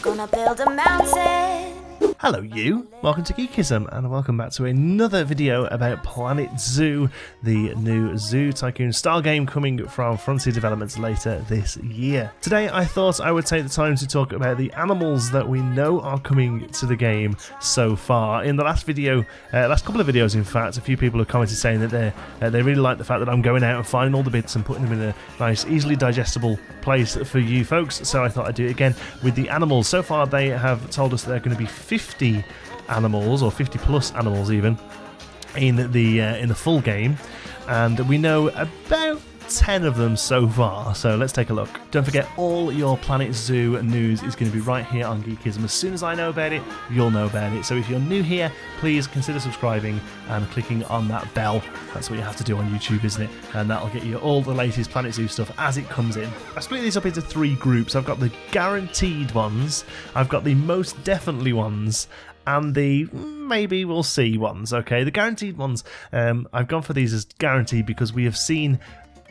Gonna build a mountain. Hello you, welcome to Geekism and welcome back to another video about Planet Zoo, the new Zoo Tycoon style game coming from Frontier Developments later this year. Today I thought I would take the time to talk about the animals that we know are coming to the game so far. In the last video, last couple of videos in fact, a few people have commented saying that they really like the fact that I'm going out and finding all the bits and putting them in a nice, easily digestible place for you folks, so I thought I'd do it again with the animals. So far they have told us there are going to be 50 animals, or 50 plus animals even, in the full game, and we know about 10 of them so far, so let's take a look. Don't forget, all your Planet Zoo news is going to be right here on Geekism. As soon as I know about it, you'll know about it. So if you're new here, please consider subscribing and clicking on that bell. That's what you have to do on YouTube, isn't it? And that'll get you all the latest Planet Zoo stuff as it comes in. I split these up into 3 groups. I've got the guaranteed ones, I've got the most definitely ones, and the maybe we'll see ones. Okay, the guaranteed ones, I've gone for these as guaranteed because we have seen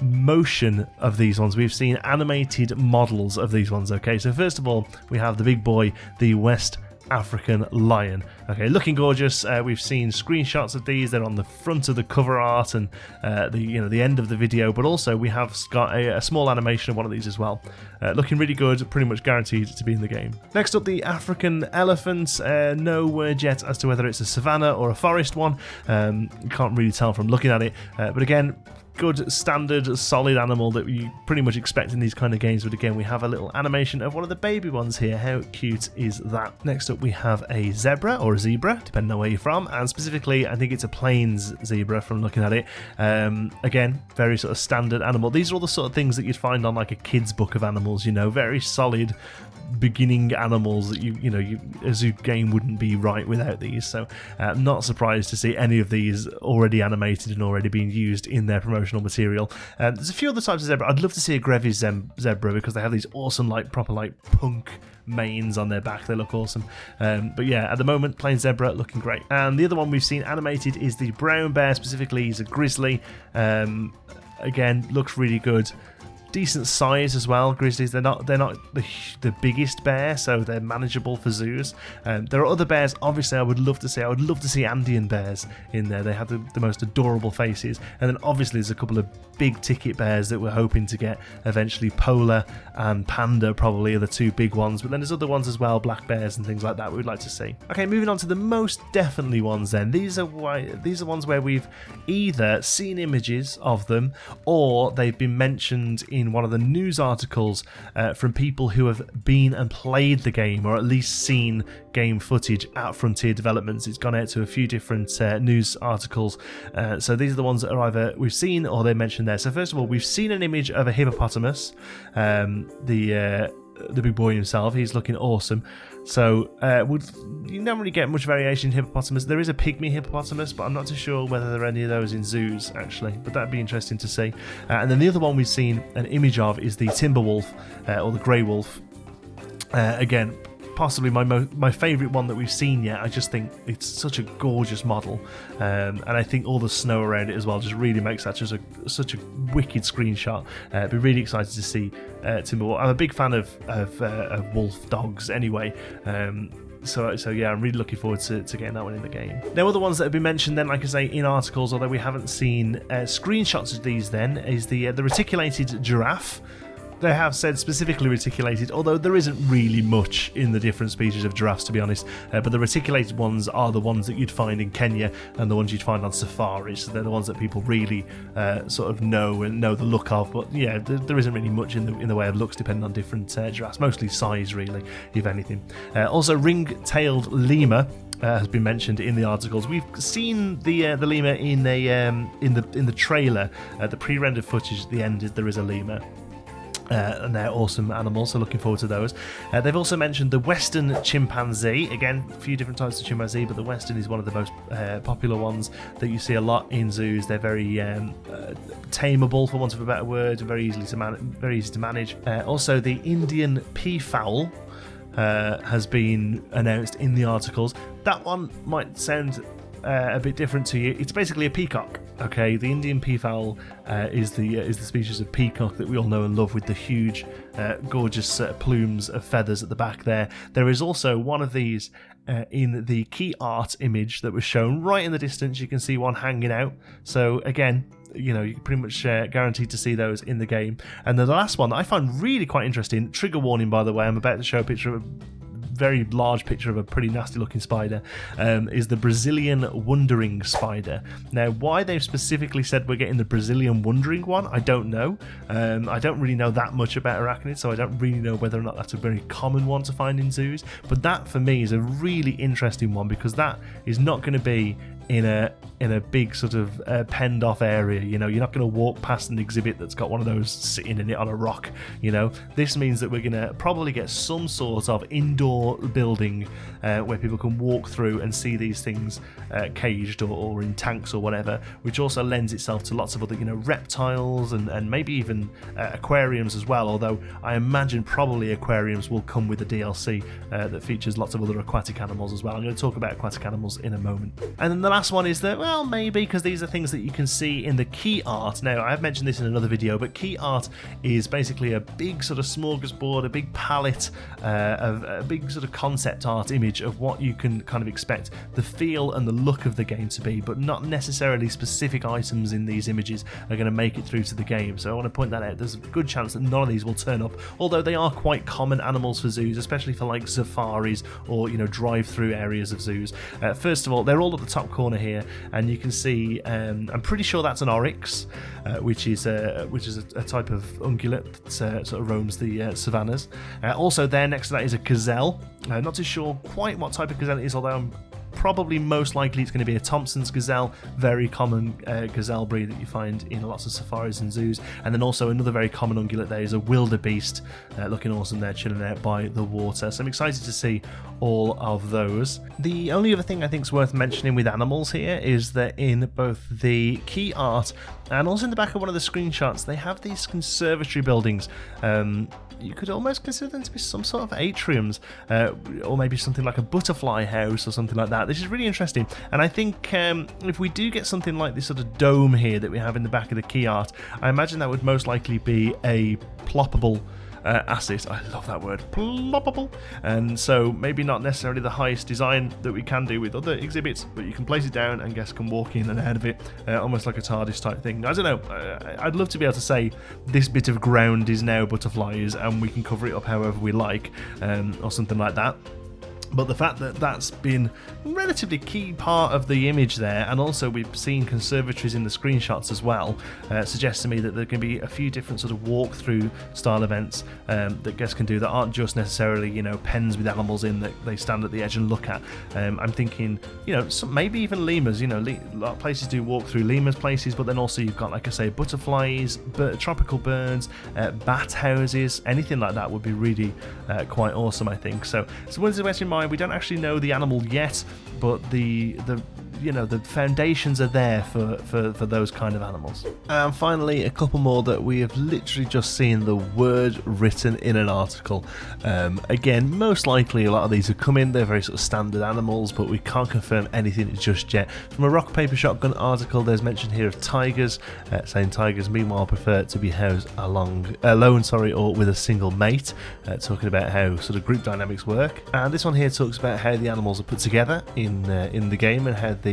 motion of these ones. We've seen animated models of these ones. Okay, so first of all we have the big boy, the West African lion. Okay, looking gorgeous. We've seen screenshots of these. They're on the front of the cover art and the end of the video, but also we have got a small animation of one of these as well. Looking really good, pretty much guaranteed to be in the game. Next up, the African elephant. No word yet as to whether it's a savanna or a forest one. You can't really tell from looking at it, but again, good standard solid animal that you pretty much expect in these kind of games. But again, we have a little animation of one of the baby ones here. How cute is that? Next up we have a zebra, or a zebra depending on where you're from, and specifically I think it's a plains zebra from looking at it. Again, very sort of standard animal. These are all the sort of things that you'd find on like a kid's book of animals, you know, very solid beginning animals that a zoo game wouldn't be right without these. So I'm not surprised to see any of these already animated and already being used in their promotional material. There's a few other types of zebra. I'd love to see a Grevy's zebra because they have these awesome proper punk manes on their back. They look awesome. But yeah, at the moment, plain zebra looking great. And the other one we've seen animated is the brown bear. Specifically, he's a grizzly. Again, looks really good. Decent size as well. Grizzlies, they're not the biggest bear, so they're manageable for zoos. There are other bears obviously I would love to see Andean bears in there. They have the most adorable faces, and then obviously there's a couple of big ticket bears that we're hoping to get eventually. Polar and panda probably are the 2 big ones, but then there's other ones as well, black bears and things like that we'd like to see. Okay, moving on to the most definitely ones then. These are ones where we've either seen images of them or they've been mentioned in one of the news articles from people who have been and played the game, or at least seen game footage at Frontier Developments. It's gone out to a few different news articles, so these are the ones that are either we've seen or they're mentioned there. So first of all, we've seen an image of a hippopotamus, the big boy himself. He's looking awesome. So you don't really get much variation in hippopotamus. There is a pygmy hippopotamus, but I'm not too sure whether there are any of those in zoos actually, but that'd be interesting to see. And then the other one we've seen an image of is the timber wolf, or the grey wolf. Again, possibly my favourite one that we've seen yet. I just think it's such a gorgeous model, and I think all the snow around it as well just really makes that just such a wicked screenshot. Be really excited to see timber wolf. I'm a big fan of wolf dogs anyway. So yeah, I'm really looking forward to getting that one in the game. Now, other ones that have been mentioned then, like I say, in articles, although we haven't seen screenshots of these then, is the reticulated giraffe. They have said specifically reticulated, although there isn't really much in the different species of giraffes, to be honest. But the reticulated ones are the ones that you'd find in Kenya and the ones you'd find on safaris. So they're the ones that people really sort of know the look of. But yeah, there isn't really much in the way of looks, depending on different giraffes. Mostly size, really, if anything. Also, ring-tailed lemur has been mentioned in the articles. We've seen the lemur in the trailer, the pre-rendered footage at the end. There is a lemur. And they're awesome animals, so looking forward to those. They've also mentioned the Western chimpanzee. Again, a few different types of chimpanzee, but the Western is one of the most popular ones that you see a lot in zoos. They're very tameable, for want of a better word, very easy to manage. Also, the Indian peafowl has been announced in the articles. That one might sound a bit different to you. It's basically a peacock. Okay, the Indian peafowl is the species of peacock that we all know and love, with the huge, gorgeous plumes of feathers at the back there. There is also one of these in the key art image that was shown right in the distance. You can see one hanging out. So again, you know, you can pretty much guaranteed to see those in the game. And then the last one that I find really quite interesting, trigger warning by the way, I'm about to show a picture of very large picture of a pretty nasty looking spider, is the Brazilian wandering spider. Now, why they've specifically said we're getting the Brazilian wandering one, I don't know. I don't really know that much about arachnids, so I don't really know whether or not that's a very common one to find in zoos. But that for me is a really interesting one, because that is not going to be in a big sort of penned off area. You know, you're not going to walk past an exhibit that's got one of those sitting in it on a rock. You know, this means that we're going to probably get some sort of indoor building where people can walk through and see these things caged or in tanks or whatever, which also lends itself to lots of other, you know, reptiles and maybe even aquariums as well, although I imagine probably aquariums will come with a DLC that features lots of other aquatic animals as well. I'm going to talk about aquatic animals in a moment. And then the last one is that, well, maybe, because these are things that you can see in the key art. Now, I've mentioned this in another video, but key art is basically a big sort of smorgasbord, a big palette of a big sort of concept art image of what you can kind of expect the feel and the look of the game to be, but not necessarily specific items in these images are going to make it through to the game. So I want to point that out. There's a good chance that none of these will turn up, although they are quite common animals for zoos, especially for like safaris or, you know, drive-through areas of zoos. First of all, they're all at the top corner here, and you can see I'm pretty sure that's an Oryx, which is a type of ungulate that sort of roams the savannas. Also there next to that is a gazelle. Not too sure quite what type of gazelle it is, although I'm probably most likely it's going to be a Thompson's gazelle, very common gazelle breed that you find in lots of safaris and zoos. And then also another very common ungulate there is a wildebeest, looking awesome there, chilling out by the water. So I'm excited to see all of those. The only other thing I think is worth mentioning with animals here is that in both the key art and also in the back of one of the screenshots, they have these conservatory buildings. You could almost consider them to be some sort of atriums, or maybe something like a butterfly house or something like that. This is really interesting, and I think if we do get something like this sort of dome here that we have in the back of the key art, I imagine that would most likely be a ploppable asset. I love that word, ploppable. And so maybe not necessarily the highest design that we can do with other exhibits, but you can place it down and guests can walk in and out of it, almost like a TARDIS type thing. I don't know, I'd love to be able to say this bit of ground is now butterflies and we can cover it up however we like, or something like that. But the fact that that's been a relatively key part of the image there, and also we've seen conservatories in the screenshots as well, suggests to me that there can be a few different sort of walkthrough style events that guests can do that aren't just necessarily, you know, pens with animals in that they stand at the edge and look at. I'm thinking, you know, maybe even lemurs. You know, a lot of places do walk through lemurs places, but then also you've got, like I say, butterflies, tropical birds, bat houses, anything like that would be really quite awesome, I think. So one thing to bear in mind, we don't actually know the animal yet, but the foundations are there for those kind of animals. And finally, a couple more that we have literally just seen the word written in an article. Again, most likely a lot of these have come in, they're very sort of standard animals, but we can't confirm anything just yet. From a rock paper shotgun article, there's mention here of tigers, saying tigers meanwhile prefer to be housed alone, or with a single mate, talking about how sort of group dynamics work. And this one here talks about how the animals are put together in the game, and how the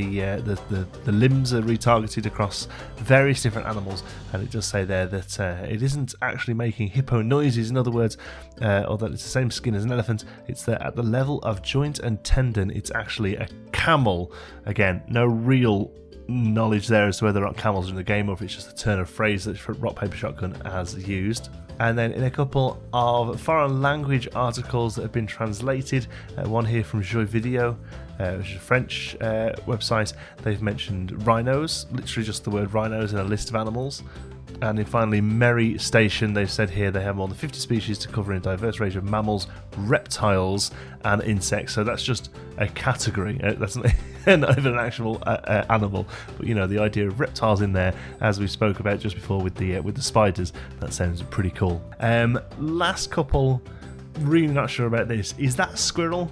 limbs are retargeted across various different animals. And it does say there that it isn't actually making hippo noises, in other words, or that it's the same skin as an elephant. It's that at the level of joint and tendon, it's actually a camel. Again, no real knowledge there as to whether or not camels are in the game, or if it's just a turn of phrase that Rock Paper Shotgun has used. And then in a couple of foreign language articles that have been translated, one here from Joy Video, which is a French website, they've mentioned rhinos, literally just the word rhinos in a list of animals. And then finally, Merry Station, they've said here they have more than 50 species to cover in a diverse range of mammals, reptiles and insects. So that's just a category, that's not even an actual animal, but you know, the idea of reptiles in there, as we spoke about just before with the spiders, that sounds pretty cool. Last couple, really not sure about this. Is that a squirrel?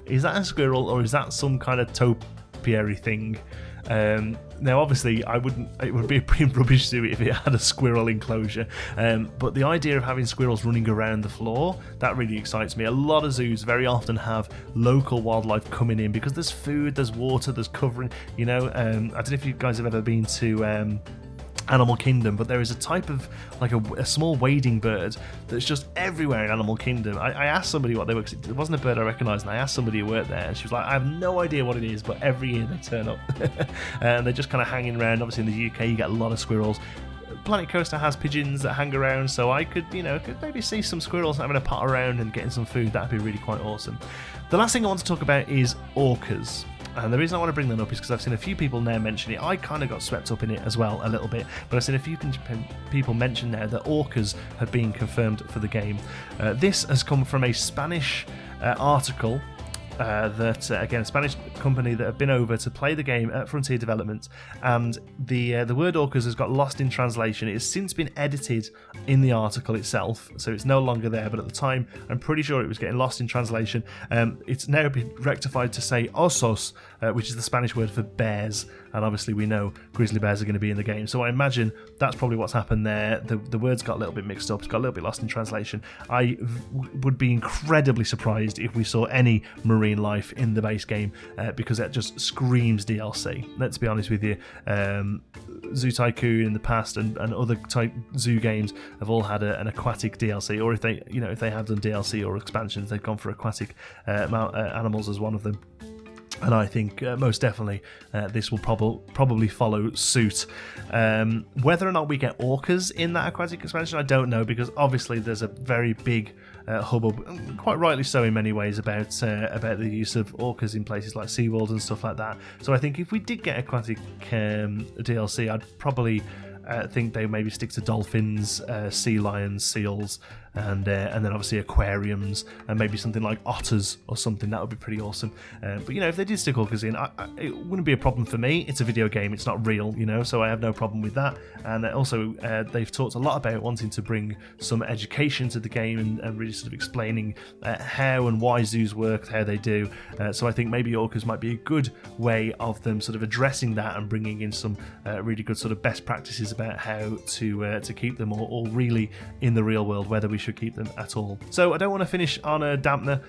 Is that a squirrel, or is that some kind of topiary thing? Now, obviously, it would be a pretty rubbish zoo if it had a squirrel enclosure. But the idea of having squirrels running around the floor, that really excites me. A lot of zoos very often have local wildlife coming in because there's food, there's water, there's covering. I don't know if you guys have ever been to Animal Kingdom, but there is a type of like a small wading bird that's just everywhere in Animal Kingdom. I asked somebody what they were, because it wasn't a bird I recognised, and I asked somebody who worked there, and she was like, I have no idea what it is, but every year they turn up. And they're just kind of hanging around. Obviously in the UK you get a lot of squirrels. Planet Coaster has pigeons that hang around, so I could maybe see some squirrels having a pot around and getting some food. That'd be really quite awesome. The last thing I want to talk about is orcas. And the reason I want to bring that up is because I've seen a few people now mention it. I kind of got swept up in it as well a little bit, but I've seen a few people mention now that orcas have been confirmed for the game. This has come from a Spanish article that again, a Spanish company that have been over to play the game at Frontier Development, and the word orcas has got lost in translation. It has since been edited in the article itself, so it's no longer there, but at the time I'm pretty sure it was getting lost in translation. It's now been rectified to say osos, which is the Spanish word for bears, and obviously we know grizzly bears are going to be in the game, so I imagine that's probably what's happened there. The words got a little bit mixed up, it's got a little bit lost in translation. I would be incredibly surprised if we saw any marine life in the base game, because that just screams DLC. Let's be honest with you, Zoo Tycoon in the past and other type zoo games have all had an aquatic DLC, or if they have done DLC or expansions, they've gone for aquatic animals as one of them. And I think most definitely this will probably follow suit. Whether or not we get orcas in that aquatic expansion, I don't know, because obviously there's a very big hubbub, quite rightly so in many ways, about the use of orcas in places like SeaWorld and stuff like that. So I think if we did get aquatic DLC, I'd probably think they maybe stick to dolphins, sea lions, seals, and then obviously aquariums, and maybe something like otters or something. That would be pretty awesome. But if they did stick orcas in, it wouldn't be a problem for me. It's a video game, it's not real, so I have no problem with that. And also they've talked a lot about wanting to bring some education to the game and really sort of explaining how and why zoos work, how they do. So I think maybe orcas might be a good way of them sort of addressing that and bringing in some really good sort of best practices about how to keep them, or really in the real world, whether we should keep them at all. So I don't want to finish on a dampener,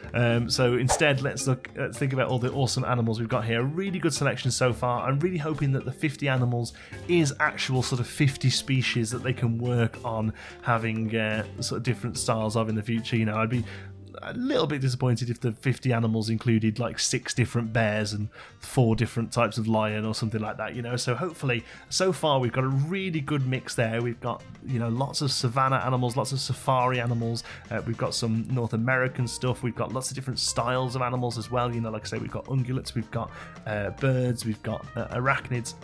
so instead let's think about all the awesome animals we've got here. A really good selection so far. I'm really hoping that the 50 animals is actual sort of 50 species that they can work on having sort of different styles of in the future. I'd be a little bit disappointed if the 50 animals included like 6 different bears and 4 different types of lion or something like that, so hopefully so far we've got a really good mix there. We've got lots of savanna animals, lots of safari animals, we've got some North American stuff, we've got lots of different styles of animals as well. Like I say, we've got ungulates, we've got birds, we've got arachnids.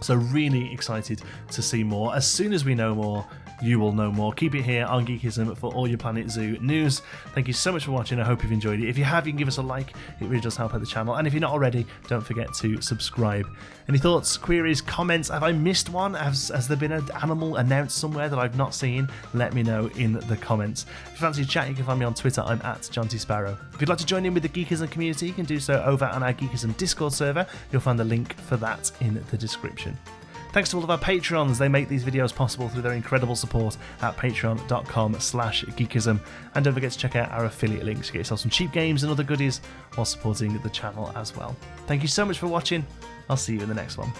So really excited to see more. As soon as we know more, you will know more. Keep it here on Geekism for all your Planet Zoo news. Thank you so much for watching. I hope you've enjoyed it. If you have, you can give us a like. It really does help out the channel. And if you're not already, don't forget to subscribe. Any thoughts, queries, comments? Have I missed one? Has there been an animal announced somewhere that I've not seen? Let me know in the comments. If you fancy a chat, you can find me on Twitter. I'm at John T. Sparrow. If you'd like to join in with the Geekism community, you can do so over on our Geekism Discord server. You'll find the link for that in the description. Thanks to all of our Patreons. They make these videos possible through their incredible support at patreon.com/geekism. And don't forget to check out our affiliate links to get yourself some cheap games and other goodies while supporting the channel as well. Thank you so much for watching. I'll see you in the next one.